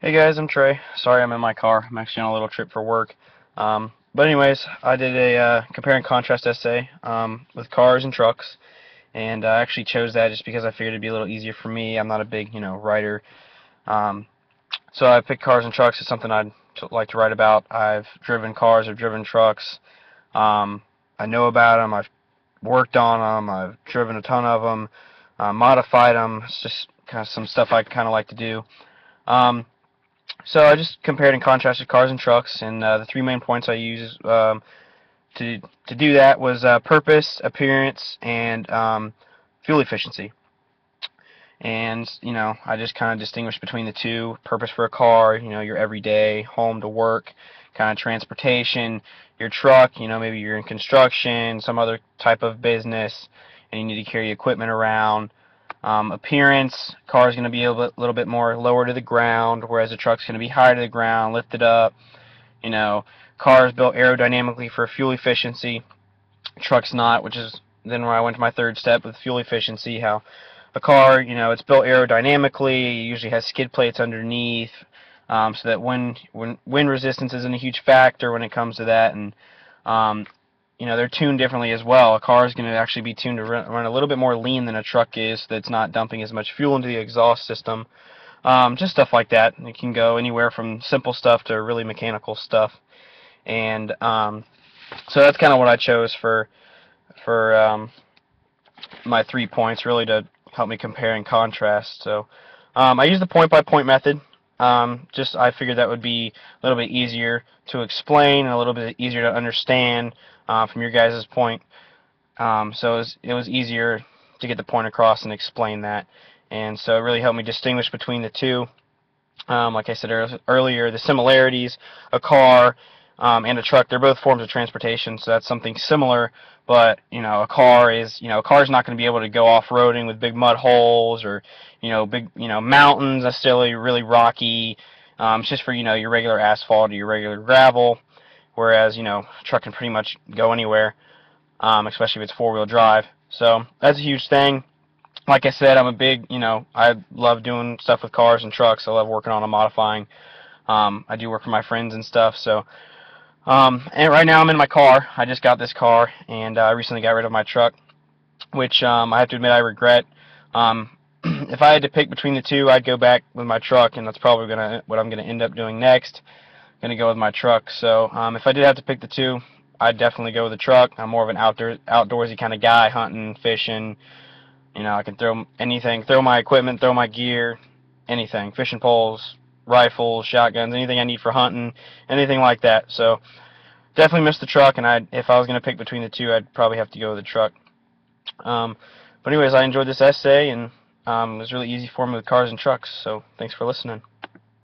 Hey guys, I'm Trey. Sorry I'm in my car. I'm actually on a little trip for work. But anyways, I did a compare and contrast essay with cars and trucks, and I actually chose that just because I figured it'd be a little easier for me. I'm not a big, writer. Um, so I picked cars and trucks. It's something I'd like to write about. I've driven cars, I've driven trucks. Um, I know about them. I've worked on them. I've driven a ton of them, modified them. It's just kind of some stuff I kind of like to do. Um, So I just compared and contrasted cars and trucks, and the three main points I used to do that was purpose, appearance, and fuel efficiency. And I just kind of distinguished between the two. Purpose for a car, your everyday home to work kind of transportation. Your truck, maybe you're in construction, some other type of business, and you need to carry equipment around. Appearance, car is going to be a little bit more lower to the ground, whereas a truck's going to be higher to the ground, lifted up. You know, car is built aerodynamically for fuel efficiency. Truck's not, which is then where I went to my third step with fuel efficiency. How a car, it's built aerodynamically. It usually has skid plates underneath, so that when wind resistance isn't a huge factor when it comes to that, and um, they're tuned differently as well. A car is going to actually be tuned to run a little bit more lean than a truck is, so that's not dumping as much fuel into the exhaust system. Just stuff like that. It can go anywhere from simple stuff to really mechanical stuff. And so that's kind of what I chose for my 3 points, really to help me compare and contrast. So I use the point-by-point method. Just I figured that would be a little bit easier to explain and a little bit easier to understand from your guys' point. So it was easier to get the point across and explain that. And so it really helped me distinguish between the two. Like I said earlier, the similarities, a car and a truck, they're both forms of transportation, so that's something similar. But a car is not going to be able to go off-roading with big mud holes or big mountains necessarily, really rocky. It's just for your regular asphalt or your regular gravel. Whereas a truck can pretty much go anywhere, especially if it's four-wheel drive. So that's a huge thing. Like I said, I'm a big, I love doing stuff with cars and trucks. I love working on them, modifying. I do work for my friends and stuff. So, and right now I'm in my car. I just got this car, and I recently got rid of my truck, which I have to admit I regret. If I had to pick between the two, I'd go back with my truck, and that's probably what I'm gonna end up doing next. Gonna go with my truck. So, if I did have to pick the two, I'd definitely go with the truck. I'm more of an outdoorsy kind of guy, hunting, fishing. I can throw anything, throw my equipment, throw my gear, anything, fishing poles, rifles, shotguns, anything I need for hunting, anything like that. So definitely miss the truck, and if I was going to pick between the two, I'd probably have to go with the truck. But anyways, I enjoyed this essay, and it was really easy for me with cars and trucks, so thanks for listening.